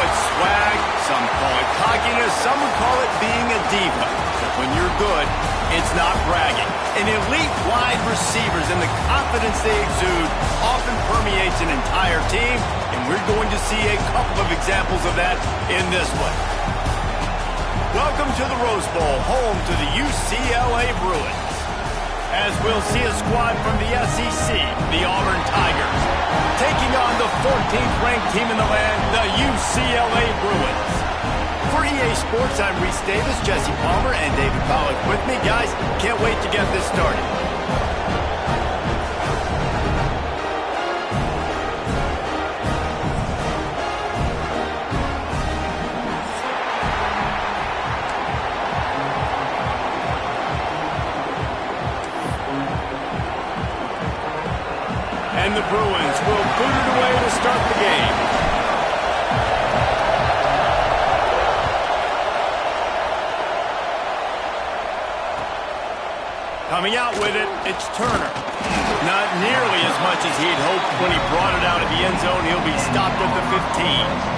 it swag, some call it cockiness, some would call it being a diva. But when you're good, it's not bragging. An elite wide receivers and the confidence they exude often permeates an entire team, and we're going to see a couple of examples of that in this one. Welcome to the Rose Bowl, home to the UCLA Bruins. As we'll see a squad from the SEC, the Auburn Tigers, taking on the 14th ranked team in the land, the UCLA Bruins. For EA Sports, I'm Reese Davis, Jesse Palmer, and David Pollack with me. Guys, can't wait to get this started. And the Bruins will boot it away to start the game. Coming out with it, it's Turner. Not nearly as much as he'd hoped when he brought it out of the end zone. He'll be stopped at the 15.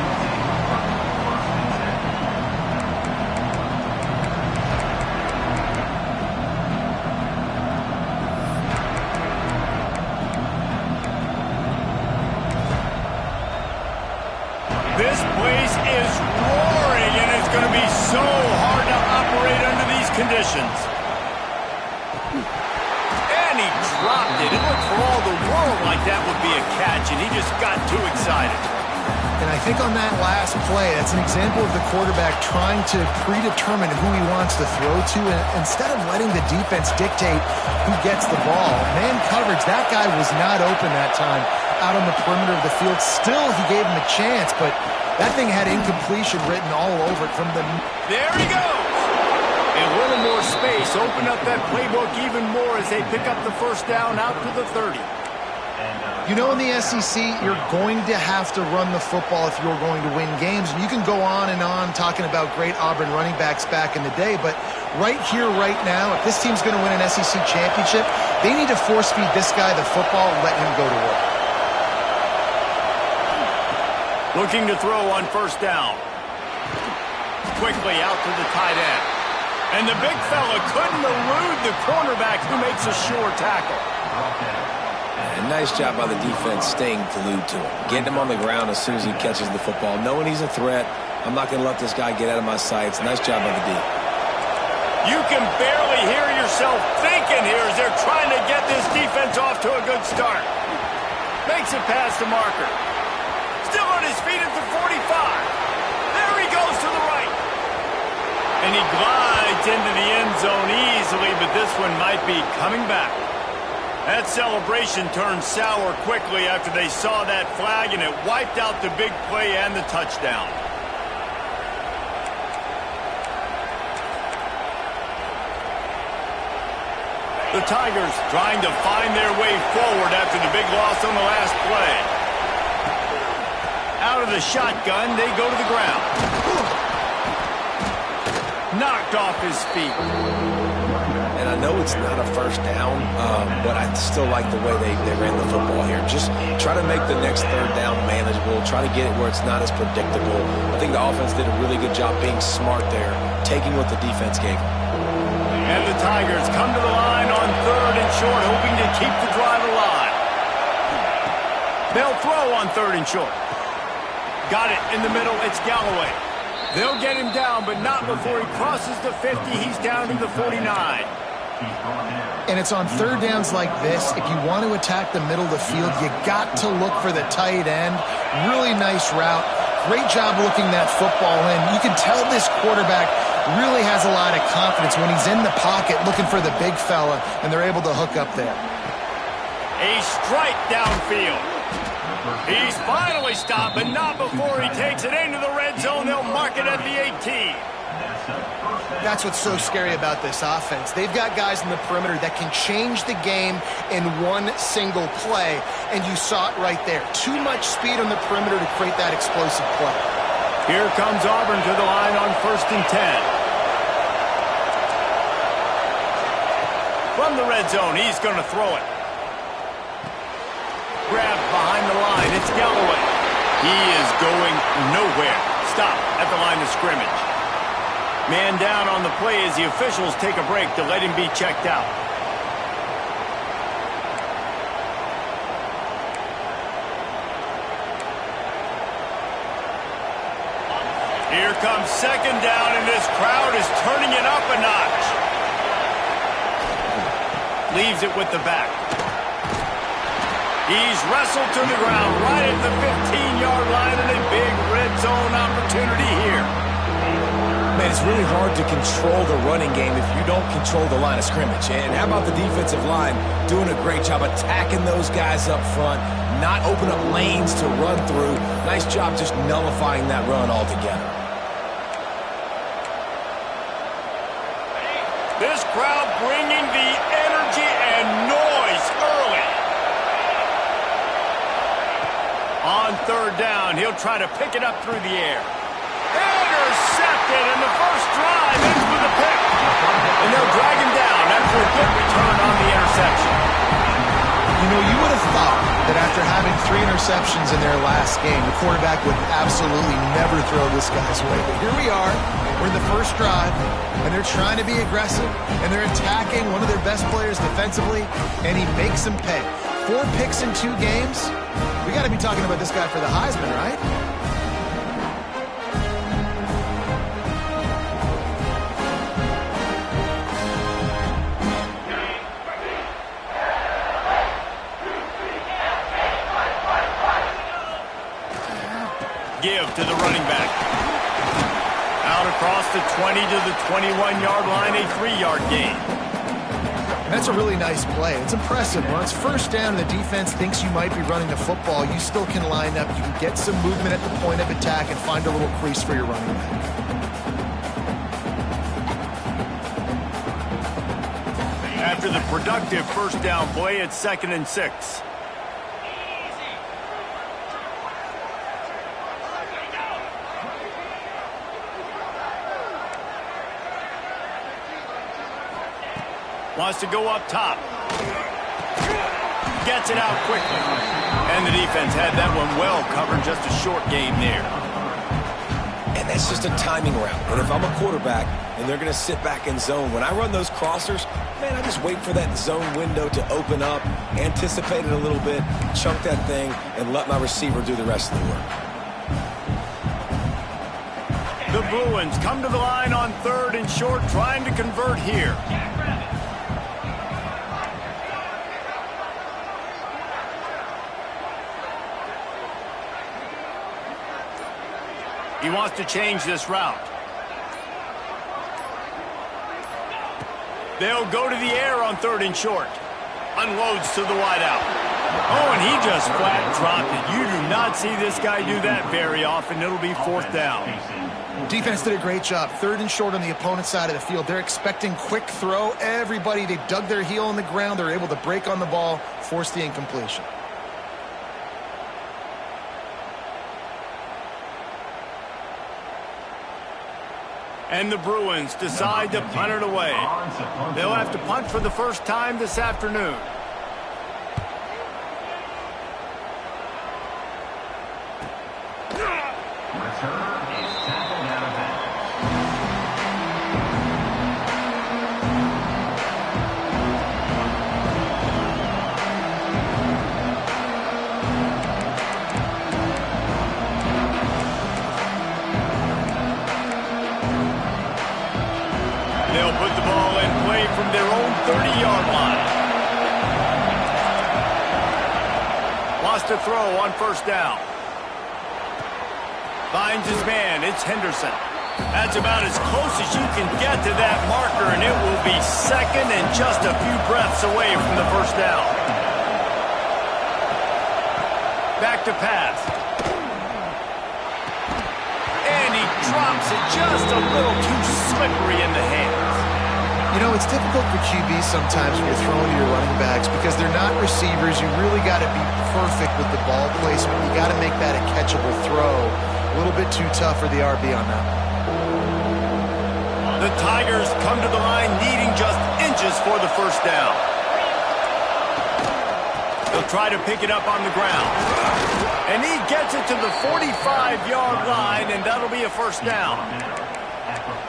This place is roaring, and it's going to be so hard to operate under these conditions. And he dropped it. It looked for all the world like that would be a catch, and he just got too excited. And I think on that last play, that's an example of the quarterback trying to predetermine who he wants to throw to, and instead of letting the defense dictate who gets the ball. Man coverage, that guy was not open that time out on the perimeter of the field. Still, he gave him a chance, but that thing had incompletion written all over it from the... There he goes! A little more space, open up that playbook even more as they pick up the first down out to the 30. You know, in the SEC, you're going to have to run the football if you're going to win games. And you can go on and on talking about great Auburn running backs back in the day, but right here, right now, if this team's going to win an SEC championship, they need to force-feed this guy the football and let him go to work. Looking to throw on first down. Quickly out to the tight end. And the big fella couldn't elude the cornerback who makes a sure tackle. And nice job by the defense staying glued to him. Getting him on the ground as soon as he catches the football. Knowing he's a threat, I'm not going to let this guy get out of my sights. Nice job by the D. You can barely hear yourself thinking here as they're trying to get this defense off to a good start. Makes it past the marker. Still on his feet at the 45. There he goes to the right. And he glides into the end zone easily, but this one might be coming back. That celebration turned sour quickly after they saw that flag, and it wiped out the big play and the touchdown. The Tigers trying to find their way forward after the big loss on the last play. Out of the shotgun, they go to the ground. Knocked off his feet. And I know it's not a first down, but I still like the way they ran the football here. Just try to make the next third down manageable. Try to get it where it's not as predictable. I think the offense did a really good job being smart there, taking what the defense gave them. And the Tigers come to the line on third and short, hoping to keep the drive alive. They'll throw on third and short. Got it in the middle. It's Galloway. They'll get him down, but not before he crosses the 50. He's down to the 49. And it's on third downs like this. If you want to attack the middle of the field, you got to look for the tight end. Really nice route. Great job looking that football in. You can tell this quarterback really has a lot of confidence when he's in the pocket looking for the big fella, and they're able to hook up there. A strike downfield. He's finally stopped, but not before he takes it into the red zone. They'll mark it at the 18. That's what's so scary about this offense. They've got guys in the perimeter that can change the game in one single play, and you saw it right there. Too much speed on the perimeter to create that explosive play. Here comes Auburn to the line on 1st and 10. From the red zone, he's going to throw it. Grabbed behind the line, it's Galloway. He is going nowhere. stop at the line of scrimmage. Man down on the play as the officials take a break to let him be checked out. Here comes second down, and this crowd is turning it up a notch. Leaves it with the back. He's wrestled to the ground right at the 15-yard line, and a big red zone opportunity here. Man, it's really hard to control the running game if you don't control the line of scrimmage. And how about the defensive line doing a great job attacking those guys up front, not open up lanes to run through. Nice job just nullifying that run altogether. This crowd bringing the energy and noise early. On third down, he'll try to pick it up through the air. Intercepted, and the first drive ends with a pick. And they'll drag him down after a good return on the interception. You know, you would have thought that after having 3 interceptions in their last game, the quarterback would absolutely never throw this guy's way. But here we are. We're in the first drive, and they're trying to be aggressive, and they're attacking one of their best players defensively, and he makes them pay. 4 picks in 2 games. We got to be talking about this guy for the Heisman, right? Give to the running back. Out across the 20 to the 21-yard line, a 3-yard gain. And that's a really nice play. It's impressive. When it's first down and the defense thinks you might be running the football, you still can line up. You can get some movement at the point of attack and find a little crease for your running back. After the productive first down play, it's 2nd and 6. Wants to go up top. Gets it out quickly. And the defense had that one well covered. Just a short game there. And that's just a timing route. And if I'm a quarterback and they're going to sit back in zone, when I run those crossers, man, I just wait for that zone window to open up, anticipate it a little bit, chunk that thing, and let my receiver do the rest of the work. The Bruins come to the line on 3rd and short, trying to convert here. He wants to change this route. They'll go to the air on 3rd and short. Unloads to the wideout. Oh, and he just flat dropped it. You do not see this guy do that very often. It'll be 4th down. Defense did a great job. 3rd and short on the opponent's side of the field. They're expecting quick throw. Everybody, they dug their heel on the ground. They're able to break on the ball, force the incompletion. And the Bruins decide to punt it away. They'll have to punt for the first time this afternoon. They'll put the ball in play from their own 30-yard line. Wants to throw on first down. Finds his man. It's Henderson. That's about as close as you can get to that marker, and it will be 2nd and just a few breaths away from the first down. Back to pass. And he drops it just a little too slippery in the hands. You know, it's difficult for QBs sometimes when you're throwing to your running backs because they're not receivers. You really got to be perfect with the ball placement. You got to make that a catchable throw. A little bit too tough for the RB on that. The Tigers come to the line needing just inches for the first down. He'll try to pick it up on the ground. And he gets it to the 45-yard line, and that'll be a first down.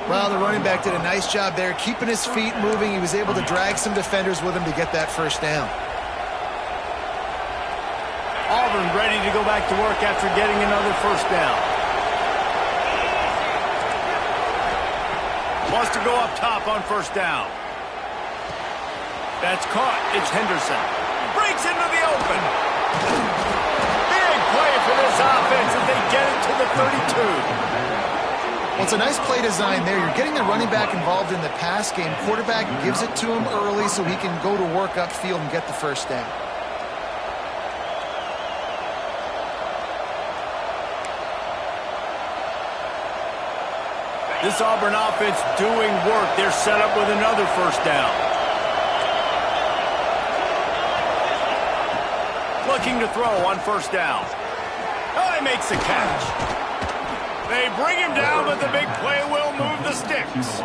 Well, the running back did a nice job there, keeping his feet moving. He was able to drag some defenders with him to get that first down. Auburn ready to go back to work after getting another first down. Wants to go up top on first down. That's caught. It's Henderson. Breaks into the open. Big play for this offense as they get it to the 32. Well, it's a nice play design there. You're getting the running back involved in the pass game. Quarterback gives it to him early so he can go to work upfield and get the first down. This Auburn offense doing work. They're set up with another first down. Looking to throw on first down. Oh, he makes the catch. They bring him down, but the big play will move the sticks.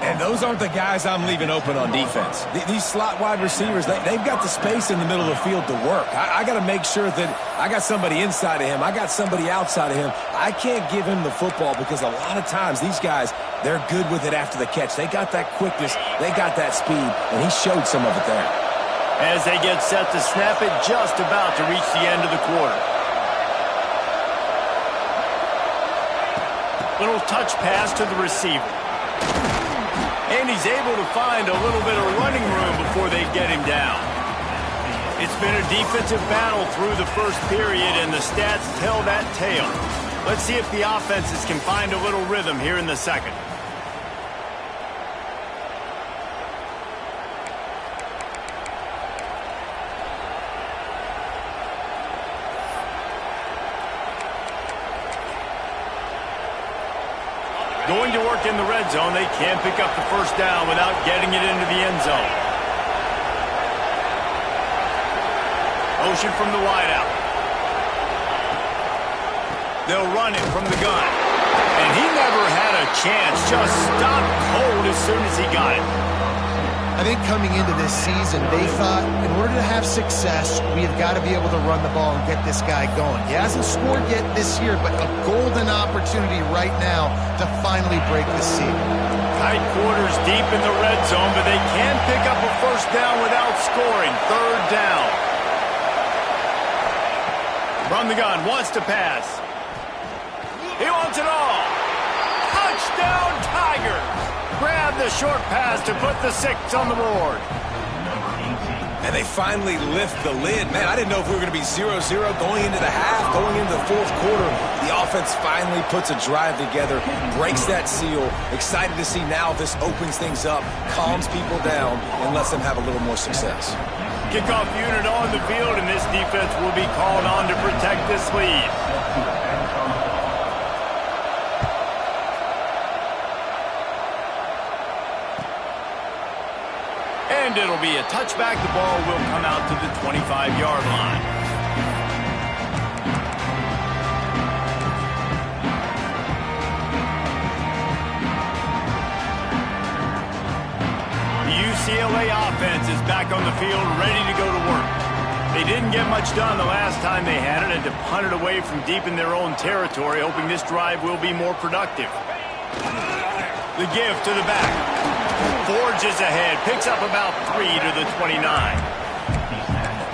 And those aren't the guys I'm leaving open on defense. These slot wide receivers, they've got the space in the middle of the field to work. I got to make sure that I got somebody inside of him. I got somebody outside of him. I can't give him the football because a lot of times these guys, they're good with it after the catch. They got that quickness. They got that speed, and he showed some of it there. As they get set to snap it, just about to reach the end of the quarter. Little touch pass to the receiver. And he's able to find a little bit of running room before they get him down. It's been a defensive battle through the first period, and the stats tell that tale. Let's see if the offenses can find a little rhythm here in the second. Going to work in the red zone. They can't pick up the first down without getting it into the end zone. Motion from the wideout. They'll run it from the gun. And he never had a chance. Just stopped cold as soon as he got it. I think coming into this season, they thought in order to have success, we have got to be able to run the ball and get this guy going. He hasn't scored yet this year, but a golden opportunity right now to finally break the seal. Tight quarters deep in the red zone, but they can pick up a first down without scoring. Third down. From the gun, wants to pass. He wants it all. Touchdown, Tigers! Grab the short pass to put the 6 on the board. And they finally lift the lid. Man, I didn't know if we were going to be 0-0 going into the half, going into the fourth quarter. The offense finally puts a drive together, breaks that seal. Excited to see now this opens things up, calms people down, and lets them have a little more success. Kickoff unit on the field, and this defense will be called on to protect this lead. And it'll be a touchback. The ball will come out to the 25-yard line. The UCLA offense is back on the field, ready to go to work. They didn't get much done the last time they had it, and to punt it away from deep in their own territory, hoping this drive will be more productive. The give to the back. Forges ahead, picks up about 3 to the 29.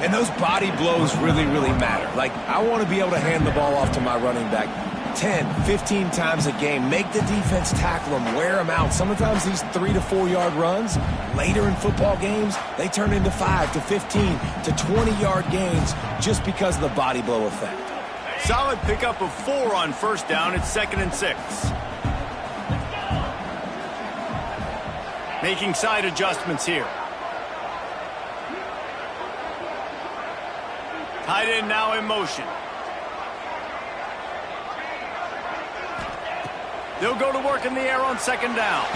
And those body blows really, really matter. Like, I want to be able to hand the ball off to my running back 10, 15 times a game. Make the defense tackle them, wear them out. Sometimes these 3 to 4 yard runs, later in football games, they turn into 5 to 15 to 20-yard gains just because of the body blow effect. Solid pickup of 4 on first down. It's 2nd and 6. Making side adjustments here. Tight end now in motion. They'll go to work in the air on 2nd down.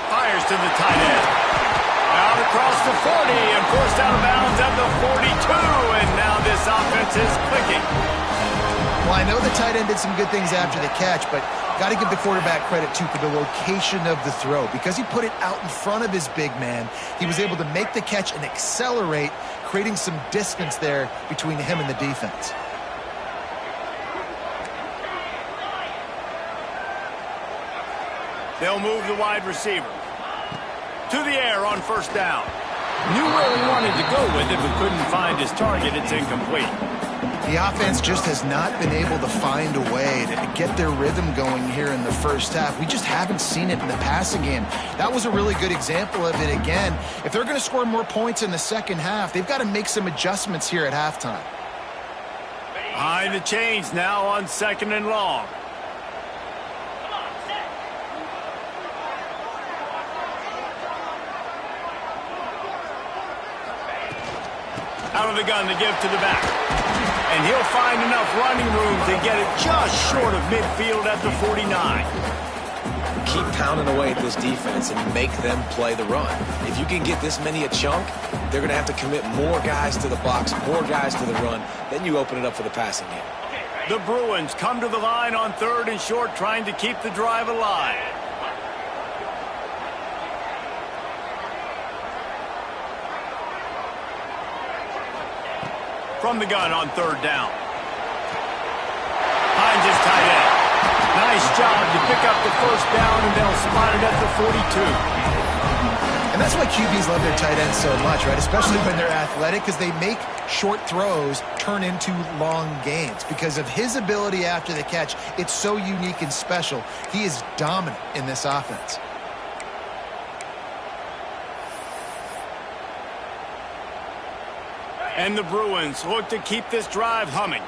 Fires to the tight end. Out across the 40 and forced out of bounds at the 42. And now this offense is clicking. Well, I I know the tight end did some good things after the catch, but got to give the quarterback credit, too, for the location of the throw. Because he put it out in front of his big man, he was able to make the catch and accelerate, creating some distance there between him and the defense. They'll move the wide receiver to the air on first down. Knew where he wanted to go with it, but couldn't find his target. It's incomplete. The offense just has not been able to find a way to get their rhythm going here in the first half. We just haven't seen it in the passing game. That was a really good example of it again. If they're going to score more points in the second half, they've got to make some adjustments here at halftime. Behind the chains now on 2nd and long. Out of the gun to give to the back. And he'll find enough running room to get it just short of midfield at the 49. Keep pounding away at this defense and make them play the run. If you can get this many a chunk, they're going to have to commit more guys to the box, more guys to the run. Then you open it up for the passing game. The Bruins come to the line on 3rd and short, trying to keep the drive alive. From the gun on 3rd down. Finds his tight end. Nice job to pick up the first down, and they'll spot it at the 42. And that's why QBs love their tight ends so much, right? Especially when they're athletic, because they make short throws turn into long gains. Because of his ability after the catch, it's so unique and special. He is dominant in this offense. And the Bruins look to keep this drive humming.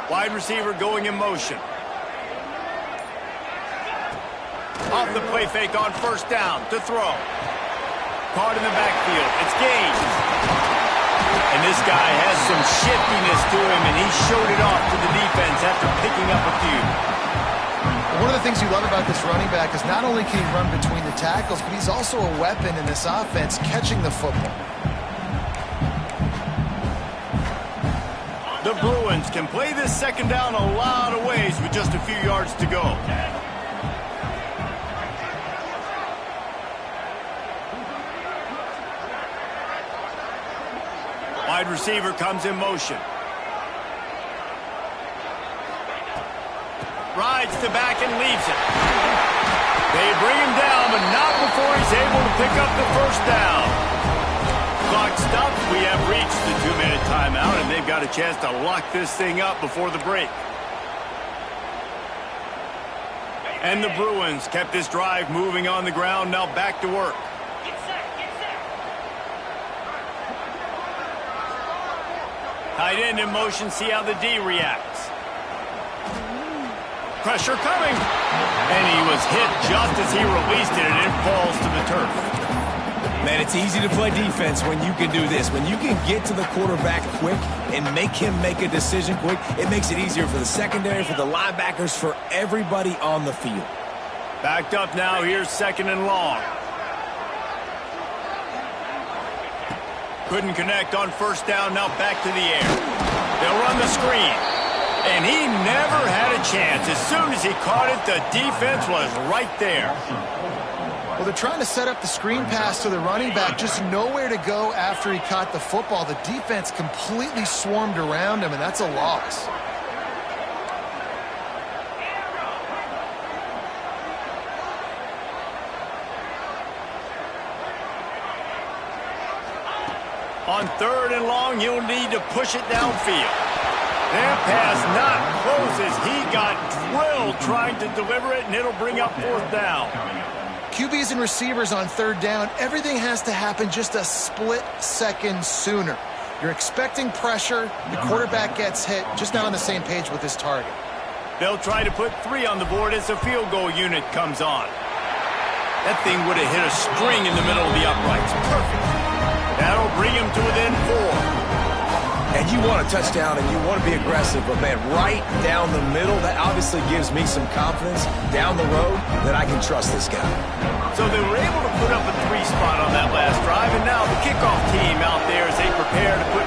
Wide receiver going in motion. Off the play fake on first down to throw. Caught in the backfield. It's gained. And this guy has some shiftiness to him, and he showed it off to the defense after picking up a few. One of the things you love about this running back is not only can he run between the tackles, but he's also a weapon in this offense catching the football. The Bruins can play this 2nd down a lot of ways with just a few yards to go. Wide receiver comes in motion. Rides to back and leaves it. They bring him down, but not before he's able to pick up the first down. Clock stopped. We have reached the 2-minute timeout, and they've got a chance to lock this thing up before the break. And the Bruins kept this drive moving on the ground. Now back to work. Tight end in motion. See how the D reacts. Pressure coming. And he was hit just as he released it, and it falls to the turf. Man, it's easy to play defense when you can do this. When you can get to the quarterback quick and make him make a decision quick, it makes it easier for the secondary, for the linebackers, for everybody on the field. Backed up now. Here's 2nd and long. Couldn't connect on first down. Now back to the air. They'll run the screen. And he never had a chance. As soon as he caught it, the defense was right there. Well, they're trying to set up the screen pass to the running back, just nowhere to go after he caught the football. The defense completely swarmed around him, and that's a loss. On 3rd and long, you'll need to push it downfield. That pass not close as he got drilled trying to deliver it, and it'll bring up 4th down. QBs and receivers on 3rd down, everything has to happen just a split second sooner. You're expecting pressure, the quarterback gets hit, just not on the same page with his target. They'll try to put 3 on the board as the field goal unit comes on. That thing would have hit a string in the middle of the uprights. Perfect. That'll bring him to within 4. And you want a touchdown and you want to be aggressive, but man, right down the middle, that obviously gives me some confidence down the road that I can trust this guy. So they were able to put up a 3 spot on that last drive, and now the kickoff team out there as they prepare to put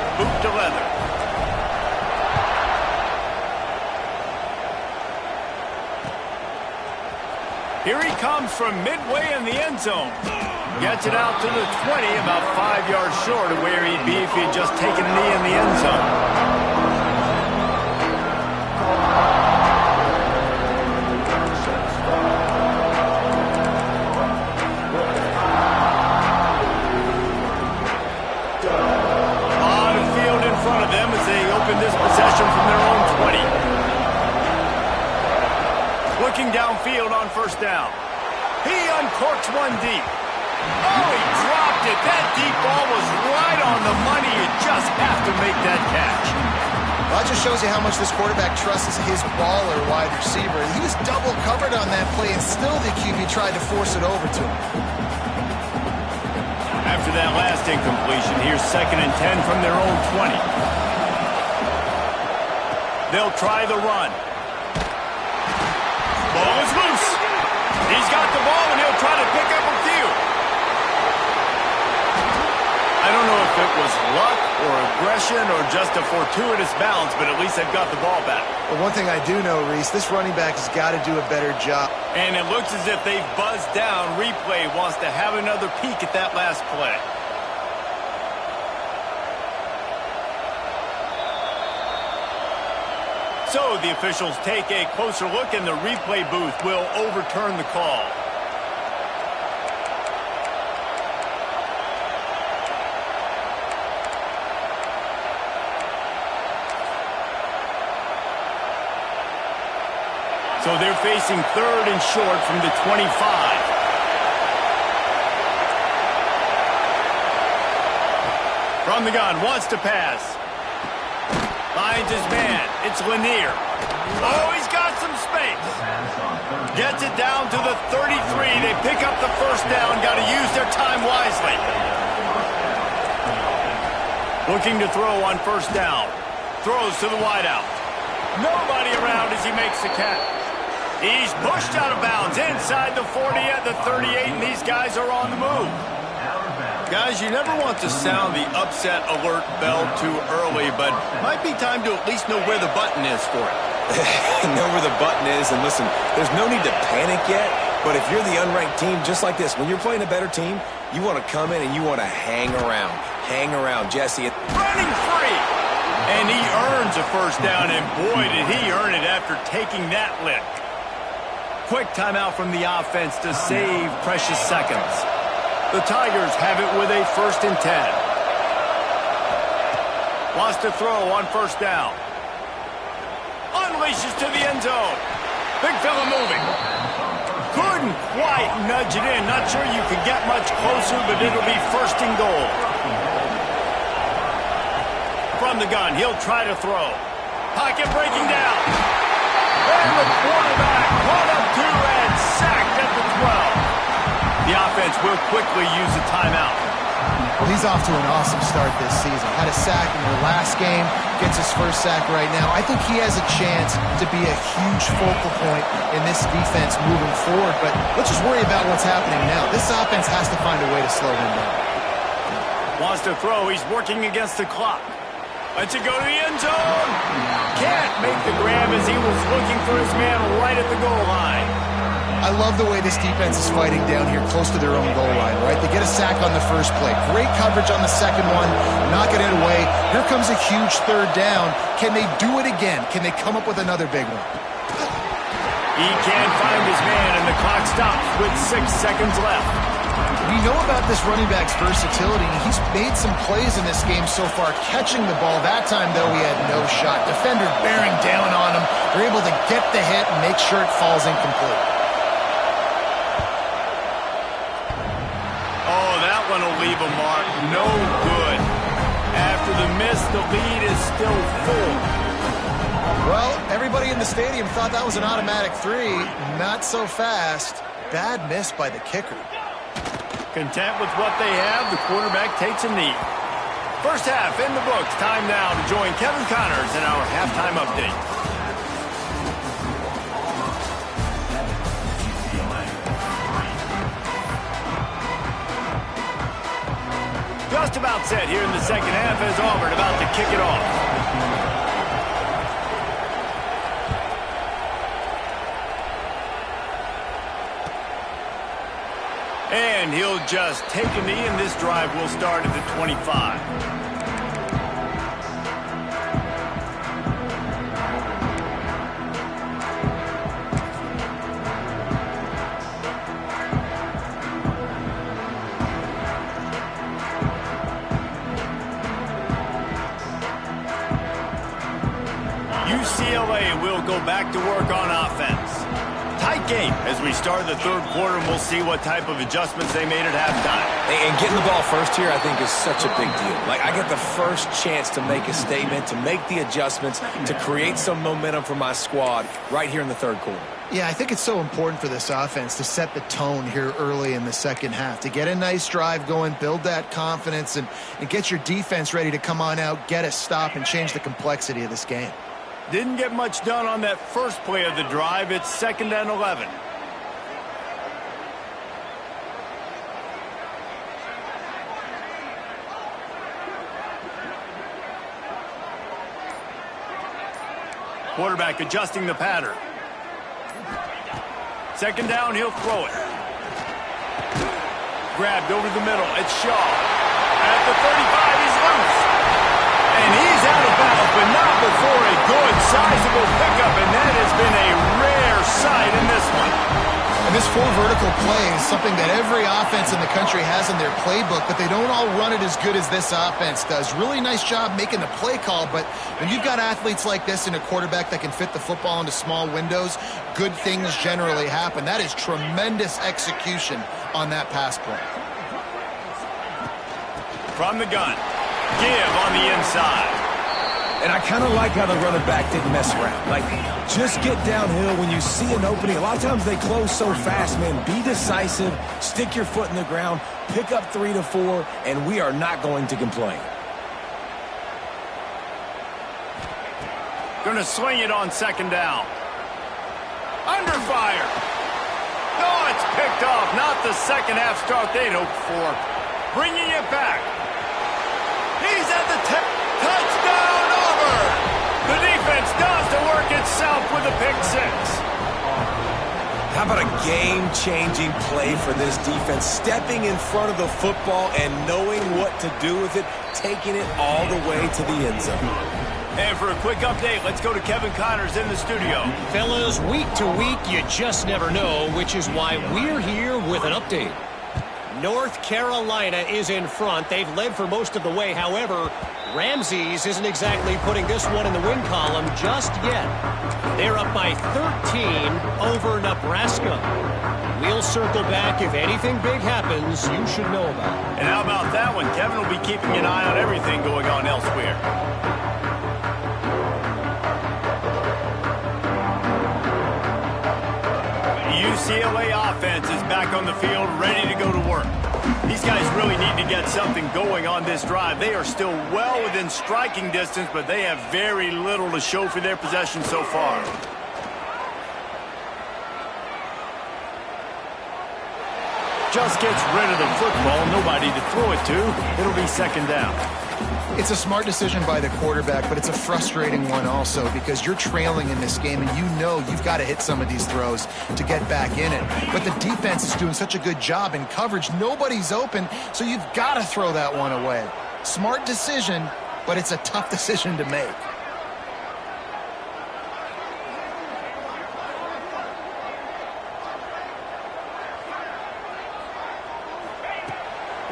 Here he comes from midway in the end zone. Gets it out to the 20, about 5 yards short of where he'd be if he had just taken a knee in the end zone. This possession from their own 20. Looking downfield on first down. He uncorks one deep. Oh, he dropped it. That deep ball was right on the money. You just have to make that catch. Well, that just shows you how much this quarterback trusts his baller wide receiver. He was double covered on that play, and still the QB tried to force it over to him. After that last incompletion, here's 2nd and 10 from their own 20. They'll try the run. Ball is loose. He's got the ball, and he'll try to pick up a few. I don't know if it was luck or aggression or just a fortuitous bounce, but at least they've got the ball back. Well, one thing I do know, Reese, this running back has got to do a better job. And it looks as if they've buzzed down. Replay wants to have another peek at that last play. So the officials take a closer look, and the replay booth will overturn the call. So they're facing 3rd and short from the 25. From the gun, wants to pass. Finds his man. It's Lanier. Oh, he's got some space. Gets it down to the 33. They pick up the first down. Got to use their time wisely. Looking to throw on first down. Throws to the wideout. Nobody around as he makes the catch. He's pushed out of bounds inside the 40 at the 38, and these guys are on the move. Guys, you never want to sound the upset alert bell too early, but might be time to at least know where the button is for it. Know where the button is, and listen, there's no need to panic yet, but if you're the unranked team, just like this, when you're playing a better team, you want to come in and you want to hang around. Hang around, Jesse. Running free! And he earns a first down, and boy, did he earn it after taking that lick. Quick timeout from the offense to save precious seconds. The Tigers have it with a 1st and 10. Wants to throw on first down. Unleashes to the end zone. Big fella moving. Couldn't quite nudge it in. Not sure you could get much closer, but it'll be 1st and goal. From the gun, he'll try to throw. Pocket breaking down. And the quarterback caught up to and sacked at the 12. The offense will quickly use a timeout. Well, he's off to an awesome start this season. Had a sack in the last game, gets his first sack right now. I think he has a chance to be a huge focal point in this defense moving forward, but let's just worry about what's happening now. This offense has to find a way to slow him down. Wants to throw. He's working against the clock. Lets it go to the end zone. Can't make the grab as he was looking for his man right at the goal line. I love the way this defense is fighting down here close to their own goal line, right? They get a sack on the first play. Great coverage on the second one, knocking it away. Here comes a huge 3rd down. Can they do it again? Can they come up with another big one? He can't find his man, and the clock stops with 6 seconds left. We know about this running back's versatility. He's made some plays in this game so far, catching the ball. That time, though, he had no shot. Defender bearing down on him. They're able to get the hit and make sure it falls incomplete. Leave a mark. No good. After the miss, the lead is still full. Well, everybody in the stadium thought that was an automatic 3. Not so fast. Bad miss by the kicker. Content with what they have, the quarterback takes a knee. First half in the books. Time now to join Kevin Connors in our halftime update. Just about set here in the second half as Auburn about to kick it off. and he'll just take a knee, and this drive will start at the 25. UCLA will go back to work on offense. Tight game as we start the third quarter, and we'll see what type of adjustments they made at halftime. And getting the ball first here, I think, is such a big deal. Like, I get the first chance to make a statement, to make the adjustments, to create some momentum for my squad right here in the third quarter. Yeah, I think it's so important for this offense to set the tone here early in the second half, to get a nice drive going, build that confidence, and get your defense ready to come on out, get a stop, and change the complexity of this game. Didn't get much done on that first play of the drive. It's 2nd and 11. Quarterback adjusting the pattern. 2nd down, he'll throw it. Grabbed over the middle. It's Shaw. At the 35, he's loose. And he's out of bounds, but not before a good, sizable pickup, and that has been a rare sight in this one. And this four vertical play is something that every offense in the country has in their playbook, but they don't all run it as good as this offense does. Really nice job making the play call, but when you've got athletes like this and a quarterback that can fit the football into small windows, good things generally happen. That is tremendous execution on that pass play. From the gun. Give on the inside. And I kind of like how the running back didn't mess around. Like, just get downhill when you see an opening. A lot of times they close so fast, man. Be decisive, stick your foot in the ground, pick up 3 to 4, and we are not going to complain. Going to swing it on 2nd down. Under fire. No, it's picked off. Not the second half start they'd hoped for. Bringing it back. He's at the 10. Touchdown, Auburn! The defense does the work itself with a pick 6. How about a game-changing play for this defense? Stepping in front of the football and knowing what to do with it, taking it all the way to the end zone. And for a quick update, let's go to Kevin Connors in the studio. Fellas, week to week, you just never know, which is why we're here with an update. North Carolina is in front. They've led for most of the way. However, Ramses isn't exactly putting this one in the win column just yet. They're up by 13 over Nebraska. We'll circle back if anything big happens you should know about. And how about that one? Kevin will be keeping an eye on everything going on elsewhere. UCLA offense is back on the field, ready to go to work. These guys really need to get something going on this drive. They are still well within striking distance, but they have very little to show for their possession so far. Just gets rid of the football, nobody to throw it to. It'll be 2nd down. It's a smart decision by the quarterback, but it's a frustrating one also because you're trailing in this game and you know you've got to hit some of these throws to get back in it. But the defense is doing such a good job in coverage. Nobody's open, so you've got to throw that one away. Smart decision, but it's a tough decision to make.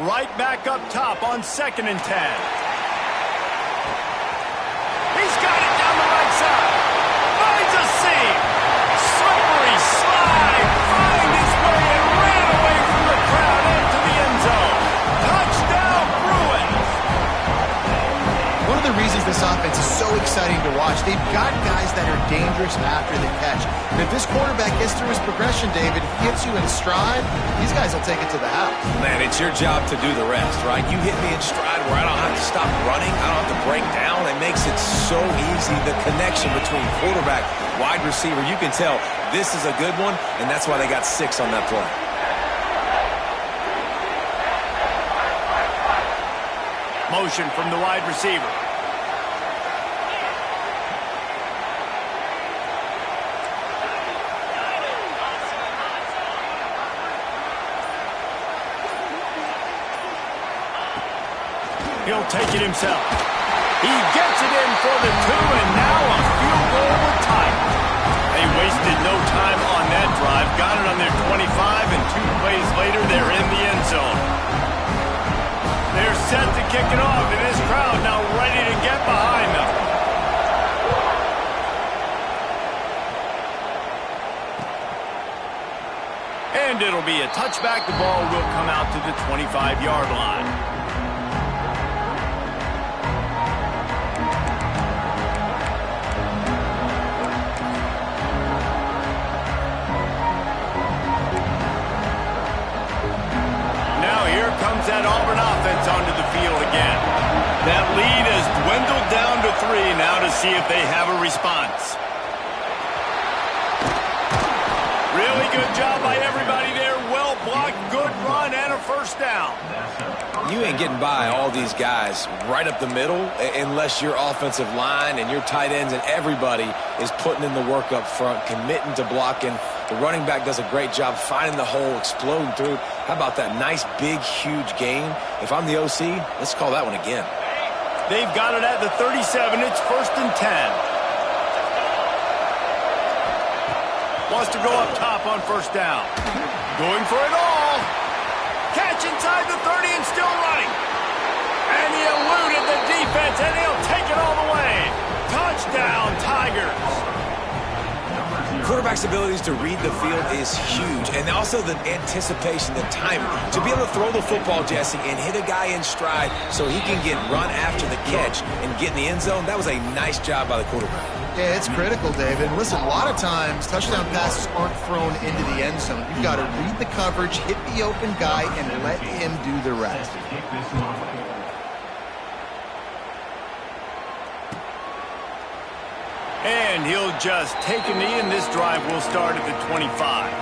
Right back up top on 2nd and 10. He's got it down the right side. Finds a seam. Slippery slide. Find his way and ran away from the crowd into the end zone. Touchdown, Bruins. One of the reasons this offense is so exciting to watch, they've got guys that are dangerous after the catch. And if this quarterback gets through his progression, David, gets you in stride, these guys will take it to the house. Man, it's your job to do the rest, right? You hit me in stride where I don't have to stop running. I don't have to break down. It makes it so easy. The connection between quarterback, wide receiver, you can tell this is a good one, and that's why they got 6 on that play. Motion from the wide receiver. He'll take it himself. He gets it in for the 2, and now a field goal will tie. They wasted no time on that drive. Got it on their 25, and 2 plays later, they're in the end zone. They're set to kick it off, and this crowd now ready to get behind them. And it'll be a touchback. The ball will come out to the 25-yard line. Now here comes that Auburn offense onto the field again. That lead has dwindled down to 3 now to see if they have a response. Really good job by everybody there. Well blocked, good run, and a first down. You ain't getting by all these guys right up the middle unless your offensive line and your tight ends and everybody is putting in the work up front, committing to blocking. The running back does a great job finding the hole, exploding through. How about that nice, big, huge gain? If I'm the OC, let's call that one again. They've got it at the 37. It's 1st and 10. Wants to go up top on first down. Going for it all. Catch inside the 30 and still running. And he eluded the defense, and he'll take it all the way. Touchdown, Tigers. Quarterback's abilities to read the field is huge, and also the anticipation, the timing. To be able to throw the football, Jesse, and hit a guy in stride so he can get run after the catch and get in the end zone, that was a nice job by the quarterback. Yeah, it's critical, David. And listen, a lot of times touchdown passes aren't thrown into the end zone. You've got to read the coverage, hit the open guy, and let him do the rest. And he'll just take a knee, and this drive will start at the 25.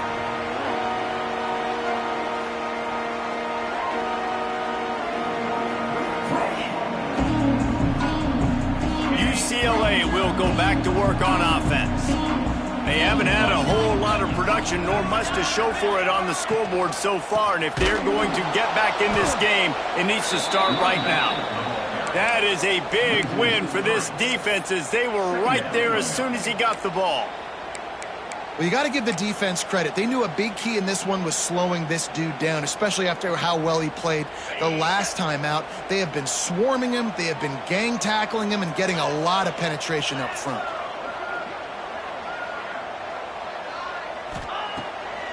UCLA will go back to work on offense. They haven't had a whole lot of production nor much to show for it on the scoreboard so far, and if they're going to get back in this game, it needs to start right now. That is a big win for this defense as they were right there as soon as he got the ball. Well, you got to give the defense credit. They knew a big key in this one was slowing this dude down, especially after how well he played the last time out. They have been swarming him. They have been gang tackling him and getting a lot of penetration up front.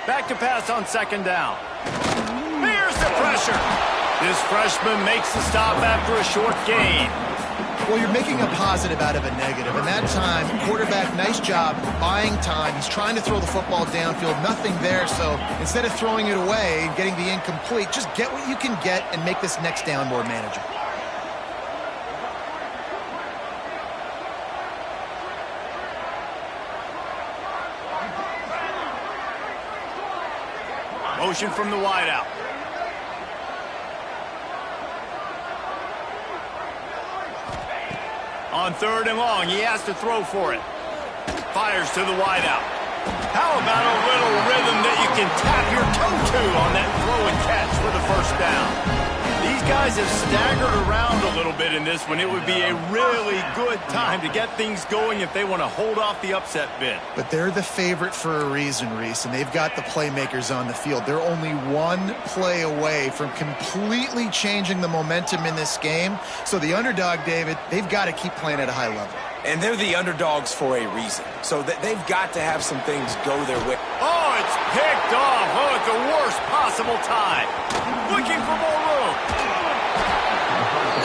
Back to pass on second down. Here's the pressure. This freshman makes the stop after a short gain. Well, you're making a positive out of a negative. And that time, quarterback, nice job buying time. He's trying to throw the football downfield. Nothing there. So instead of throwing it away and getting the incomplete, just get what you can get and make this next down more manageable. Motion from the wideout. On third and long, he has to throw for it. Fires to the wideout. How about a little rhythm that you can tap your toe to on that throw and catch for the first down? These guys have staggered around a little bit in this one. It would be a really good time to get things going if they want to hold off the upset bid. But they're the favorite for a reason, Reese, and they've got the playmakers on the field. They're only one play away from completely changing the momentum in this game. So the underdog, David, they've got to keep playing at a high level. And they're the underdogs for a reason. So they've got to have some things go their way. Oh, it's picked off. Oh, at the worst possible time. Looking for more room.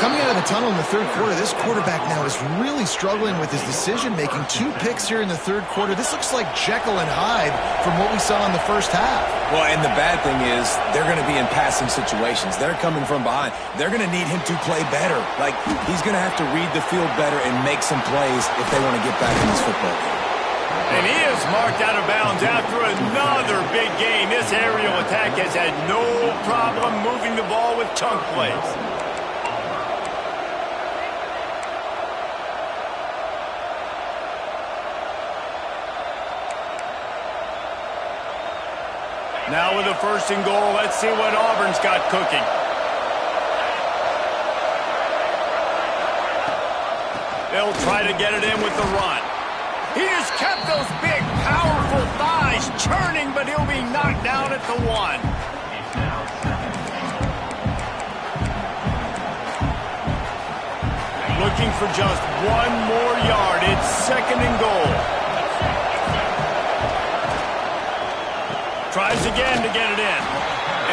Coming out of the tunnel in the third quarter, this quarterback now is really struggling with his decision-making. 2 picks here in the third quarter. This looks like Jekyll and Hyde from what we saw in the first half. Well, and the bad thing is they're going to be in passing situations. They're coming from behind. They're going to need him to play better. Like, he's going to have to read the field better and make some plays if they want to get back in this football game. And he is marked out of bounds after another big gain. This aerial attack has had no problem moving the ball with chunk plays. Now with a first and goal, let's see what Auburn's got cooking. They'll try to get it in with the run. He has kept those big, powerful thighs churning, but he'll be knocked down at the 1. Looking for just 1 more yard. It's 2nd and goal. Tries again to get it in.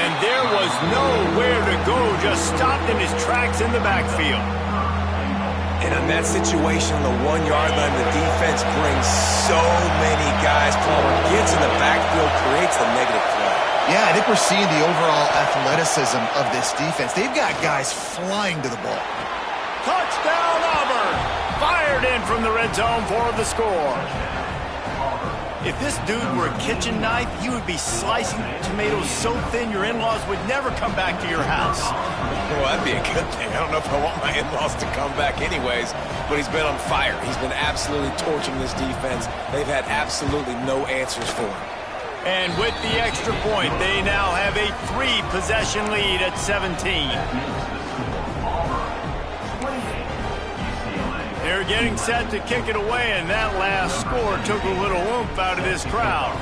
And there was nowhere to go, just stopped in his tracks in the backfield. And in that situation, on the 1-yard line, the defense brings so many guys forward, gets in the backfield, creates the negative play. Yeah, I think we're seeing the overall athleticism of this defense. They've got guys flying to the ball. Touchdown, Auburn! Fired in from the red zone for the score. If this dude were a kitchen knife, you would be slicing tomatoes so thin your in-laws would never come back to your house. Well, that'd be a good thing. I don't know if I want my in-laws to come back anyways, but he's been on fire. He's been absolutely torching this defense. They've had absolutely no answers for him. And with the extra point, they now have a 3-possession lead at 17. They're getting set to kick it away, and that last score took a little oomph out of this crowd.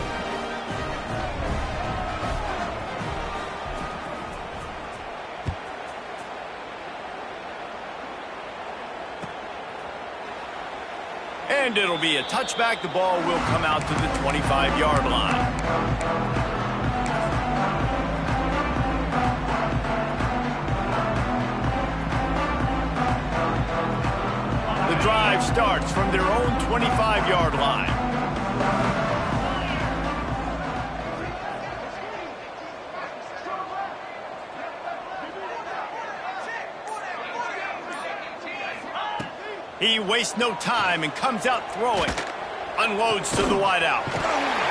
And it'll be a touchback. The ball will come out to the 25-yard line. The drive starts from their own 25-yard line. He wastes no time and comes out throwing. Unloads to the wideout.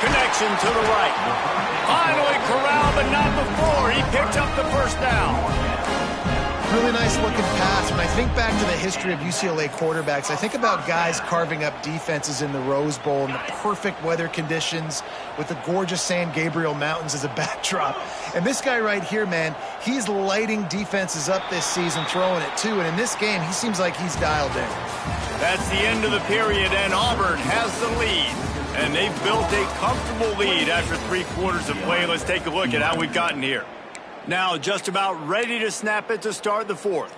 Connection to the right. Finally corralled, but not before. He picked up the first down. Really nice looking pass. When I think back to the history of UCLA quarterbacks, I think about guys carving up defenses in the Rose Bowl in the perfect weather conditions with the gorgeous San Gabriel Mountains as a backdrop. And this guy right here, man, he's lighting defenses up this season, throwing it too. And in this game, he seems like he's dialed in. That's the end of the period, and Auburn has the lead. And they've built a comfortable lead after 3 quarters of play. Let's take a look at how we've gotten here. Now just about ready to snap it to start the 4th.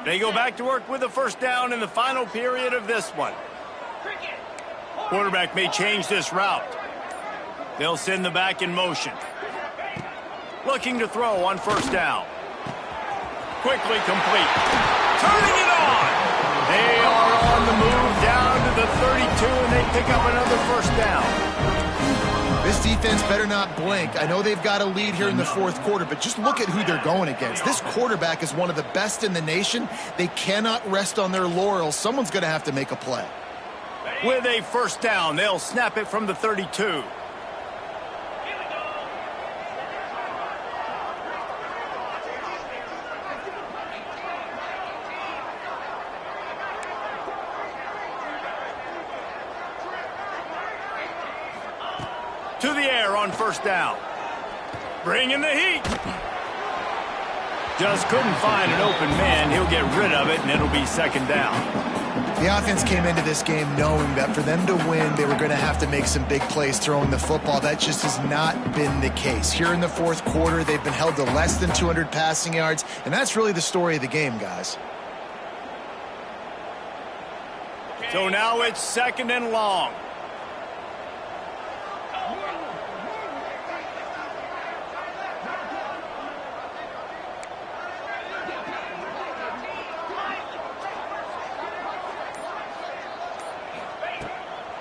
They go back to work with a first down in the final period of this one. Quarterback may change this route. They'll send the back in motion. Looking to throw on first down. Quickly complete. Turning it on. They are on the move down to the 32, and they pick up another first down. This defense better not blink. I know they've got a lead here in the 4th quarter, but just look at who they're going against. This quarterback is one of the best in the nation. They cannot rest on their laurels. Someone's going to have to make a play. With a first down, they'll snap it from the 32. To the air on first down. Bringing the heat. Just couldn't find an open man. He'll get rid of it, and it'll be second down. The offense came into this game knowing that for them to win, they were going to have to make some big plays throwing the football. That just has not been the case. Here in the 4th quarter, they've been held to less than 200 passing yards, and that's really the story of the game, guys. So now it's 2nd and long.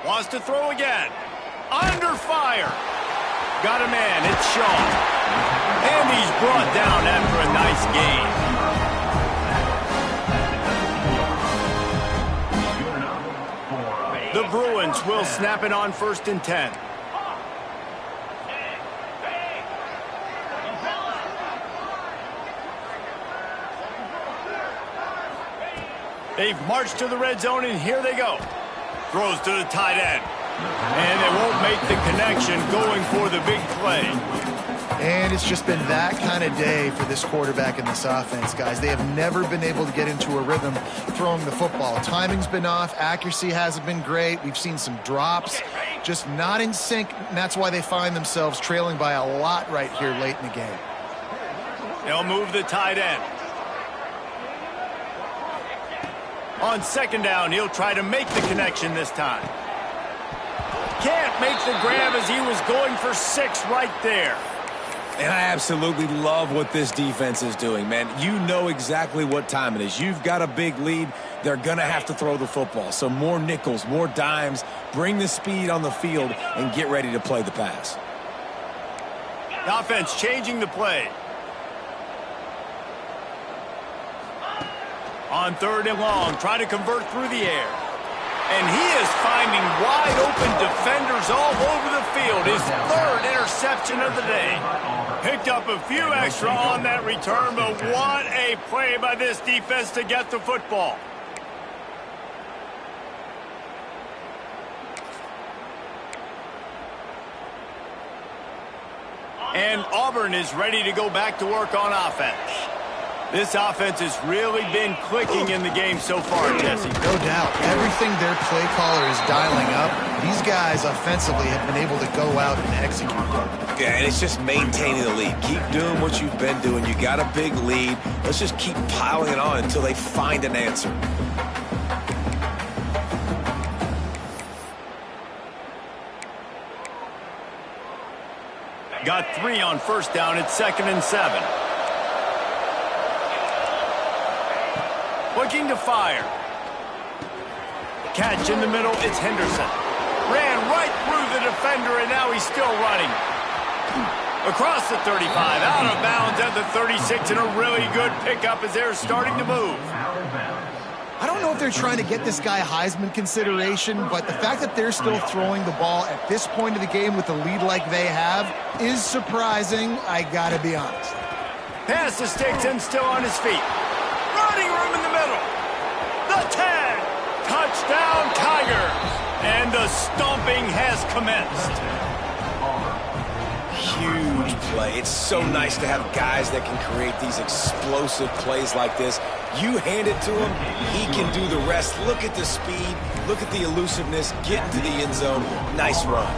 Wants to throw again. Under fire. Got a man. It's Shaw. And he's brought down after a nice gain. The Bruins will snap it on 1st and 10. They've marched to the red zone, and here they go. Throws to the tight end. And they won't make the connection going for the big play. And it's just been that kind of day for this quarterback and this offense, guys. They have never been able to get into a rhythm throwing the football. Timing's been off. Accuracy hasn't been great. We've seen some drops, just not in sync, and that's why they find themselves trailing by a lot right here late in the game. They'll move the tight end. On second down, he'll try to make the connection this time. Can't make the grab as he was going for 6 right there. And I absolutely love what this defense is doing, man. You know exactly what time it is. You've got a big lead. They're going to have to throw the football. So more nickels, more dimes, bring the speed on the field, and get ready to play the pass. The offense changing the play. On third and long, try to convert through the air. And he is finding wide-open defenders all over the field. His 3rd interception of the day. Picked up a few extra on that return, but what a play by this defense to get the football. And Auburn is ready to go back to work on offense. This offense has really been clicking in the game so far, Jesse. No doubt. Everything their play caller is dialing up, these guys offensively have been able to go out and execute. Yeah, and it's just maintaining the lead. Keep doing what you've been doing. You got a big lead. Let's just keep piling it on until they find an answer. Got 3 on first down at 2nd and 7. Looking to fire. Catch in the middle, it's Henderson. Ran right through the defender, and now he's still running. Across the 35, out of bounds at the 36, and a really good pickup as they're starting to move. I don't know if they're trying to get this guy Heisman consideration, but the fact that they're still throwing the ball at this point of the game with a lead like they have is surprising, I gotta be honest. Pass to Stigson, still on his feet. Running room in the middle. The 10. Touchdown, Tigers. And the stomping has commenced. Huge play. It's so nice to have guys that can create these explosive plays like this. You hand it to him, he can do the rest. Look at the speed. Look at the elusiveness. Get into the end zone. Nice run.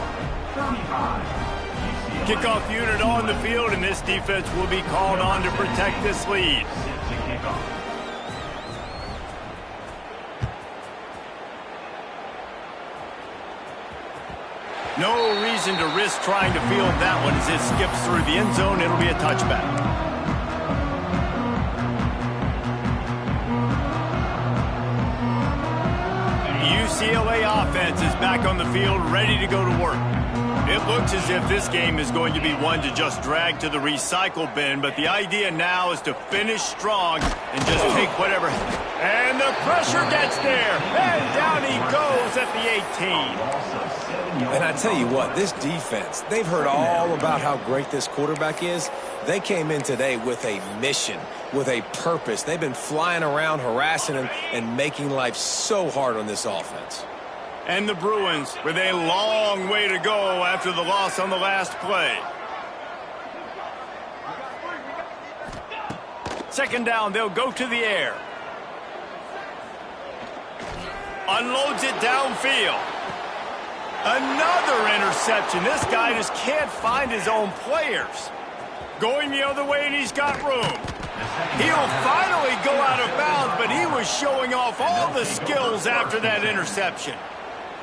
Kickoff unit on the field, and this defense will be called on to protect this lead. No reason to risk trying to field that one as it skips through the end zone. It'll be a touchback. UCLA offense is back on the field, ready to go to work. It looks as if this game is going to be one to just drag to the recycle bin, but the idea now is to finish strong and just take whatever. And the pressure gets there, and down he goes at the 18. And I tell you what, this defense, they've heard all about how great this quarterback is. They came in today with a mission, with a purpose. They've been flying around, harassing him, and making life so hard on this offense. And the Bruins with a long way to go after the loss on the last play. Second down, they'll go to the air. Unloads it downfield. Another interception. This guy just can't find his own players. Going the other way, and he's got room. He'll finally go out of bounds, but he was showing off all the skills after that interception.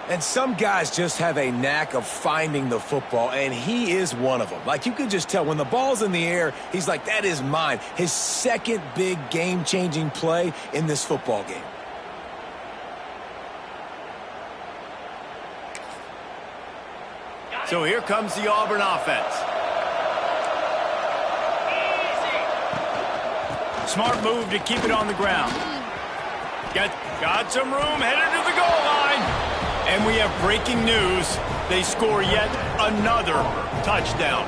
And some guys just have a knack of finding the football, and he is one of them. Like, you can just tell when the ball's in the air, he's like, that is mine. His second big game-changing play in this football game. So here comes the Auburn offense. Smart move to keep it on the ground. Got some room, headed to the goal line. And we have breaking news. They score yet another touchdown.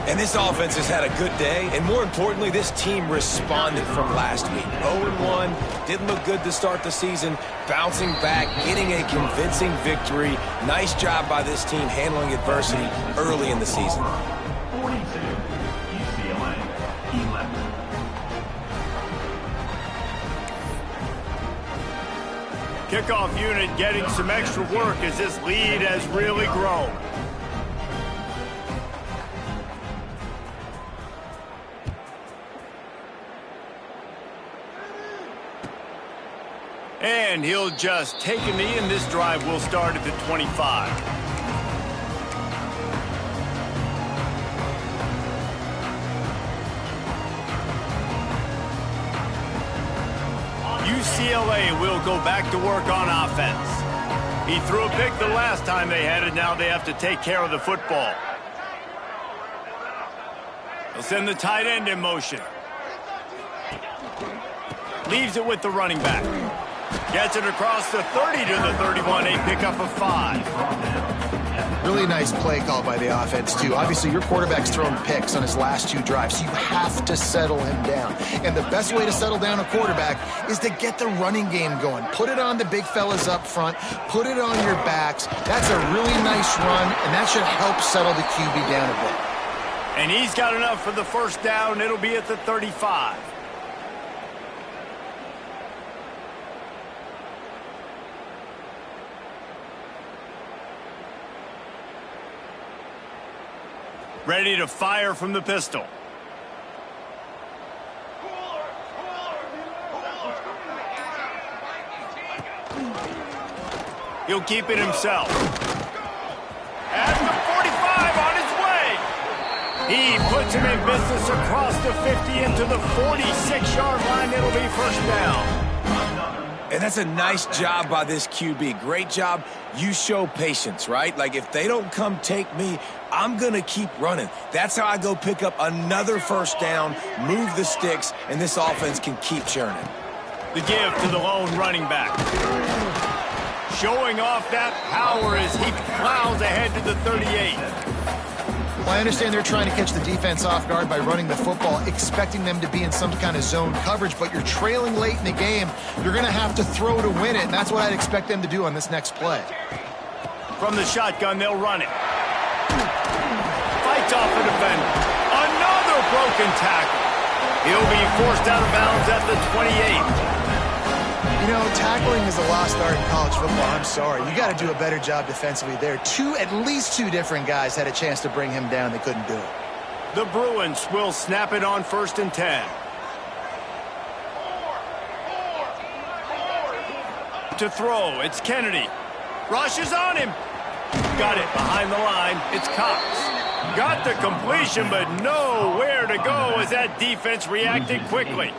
And this offense has had a good day, and more importantly, this team responded from last week. 0-1, didn't look good to start the season, bouncing back, getting a convincing victory. Nice job by this team handling adversity early in the season. UCLA 11. Kickoff unit getting some extra work as this lead has really grown. And he'll just take a knee, and this drive will start at the 25. UCLA will go back to work on offense. He threw a pick the last time they had it. Now they have to take care of the football. They'll send the tight end in motion. Leaves it with the running back. Gets it across the 30 to the 31, a pickup of 5. Really nice play call by the offense, too. Obviously, your quarterback's thrown picks on his last 2 drives, so you have to settle him down. And the best way to settle down a quarterback is to get the running game going. Put it on the big fellas up front. Put it on your backs. That's a really nice run, and that should help settle the QB down a bit. And he's got enough for the first down. It'll be at the 35. Ready to fire from the pistol. He'll keep it himself. At the 45 on his way. He puts him in business across the 50 into the 46-yard line. It'll be first down. And that's a nice job by this QB. Great job. You show patience, right? Like, if they don't come take me, I'm going to keep running. That's how I go pick up another first down, move the sticks, and this offense can keep churning. The give to the lone running back. Showing off that power as he plows ahead to the 38. Well, I understand they're trying to catch the defense off guard by running the football, expecting them to be in some kind of zone coverage, but you're trailing late in the game. You're going to have to throw to win it, and that's what I'd expect them to do on this next play. From the shotgun, they'll run it. Fights off the defender. Another broken tackle. He'll be forced out of bounds at the 28. You know, tackling is a lost art in college football. I'm sorry. You got to do a better job defensively there. At least two different guys had a chance to bring him down. They couldn't do it. The Bruins will snap it on 1st and 10. To throw, it's Kennedy. Rushes on him. Got it behind the line. It's Cox. Got the completion, but nowhere to go as that defense reacted quickly.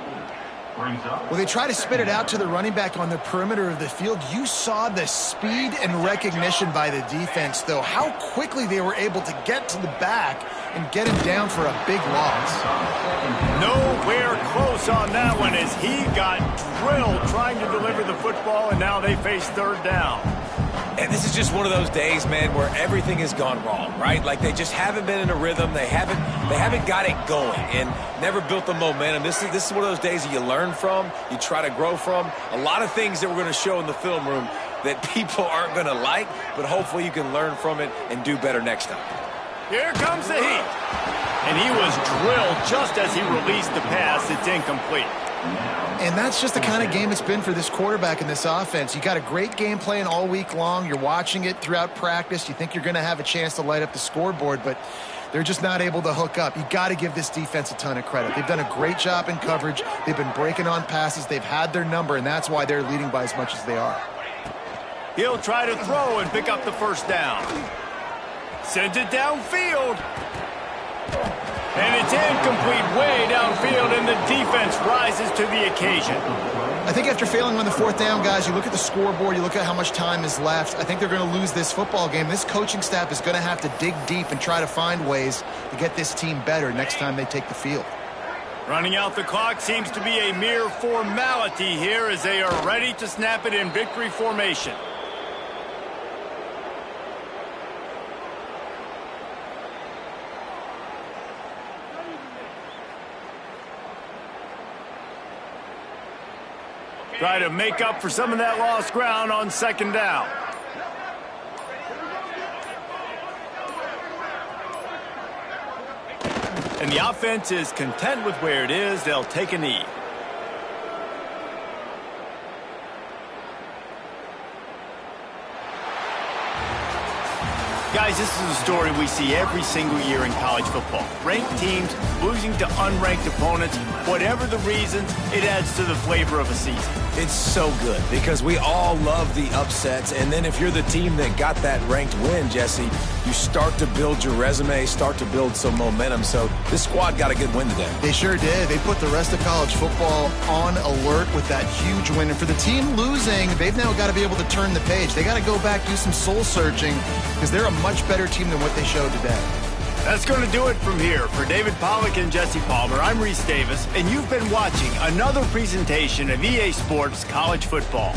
Well, they try to spit it out to the running back on the perimeter of the field. You saw the speed and recognition by the defense, though, how quickly they were able to get to the back and get him down for a big loss. Nowhere close on that one as he got drilled trying to deliver the football, and now they face 3rd down. And this is just one of those days, man, where everything has gone wrong, right? Like, they just haven't been in a rhythm. They haven't got it going and never built the momentum. This is one of those days that you learn from, you try to grow from. A lot of things that we're going to show in the film room that people aren't going to like, but hopefully you can learn from it and do better next time. Here comes the heat. And he was drilled just as he released the pass. It's incomplete. And that's just the kind of game it's been for this quarterback in this offense. You got a great game plan all week long. You're watching it throughout practice. You think you're going to have a chance to light up the scoreboard, but they're just not able to hook up. You got to give this defense a ton of credit. They've done a great job in coverage. They've been breaking on passes. They've had their number, and that's why they're leading by as much as they are. He'll try to throw and pick up the first down. Sends it downfield. And it's incomplete way downfield, and the defense rises to the occasion. I think after failing on the 4th down, guys, you look at the scoreboard, you look at how much time is left. I think they're going to lose this football game. This coaching staff is going to have to dig deep and try to find ways to get this team better next time they take the field. Running out the clock seems to be a mere formality here as they are ready to snap it in victory formation. Try to make up for some of that lost ground on 2nd down. And the offense is content with where it is. They'll take a knee. Guys, this is a story we see every single year in college football. Ranked teams losing to unranked opponents. Whatever the reasons, it adds to the flavor of a season. It's so good because we all love the upsets. And then if you're the team that got that ranked win, Jesse, you start to build your resume, start to build some momentum. So this squad got a good win today. They sure did. They put the rest of college football on alert with that huge win. And for the team losing, they've now got to be able to turn the page. They got to go back, do some soul searching, because they're a much better team than what they showed today. That's going to do it from here. For David Pollack and Jesse Palmer, I'm Reese Davis, and you've been watching another presentation of EA Sports College Football.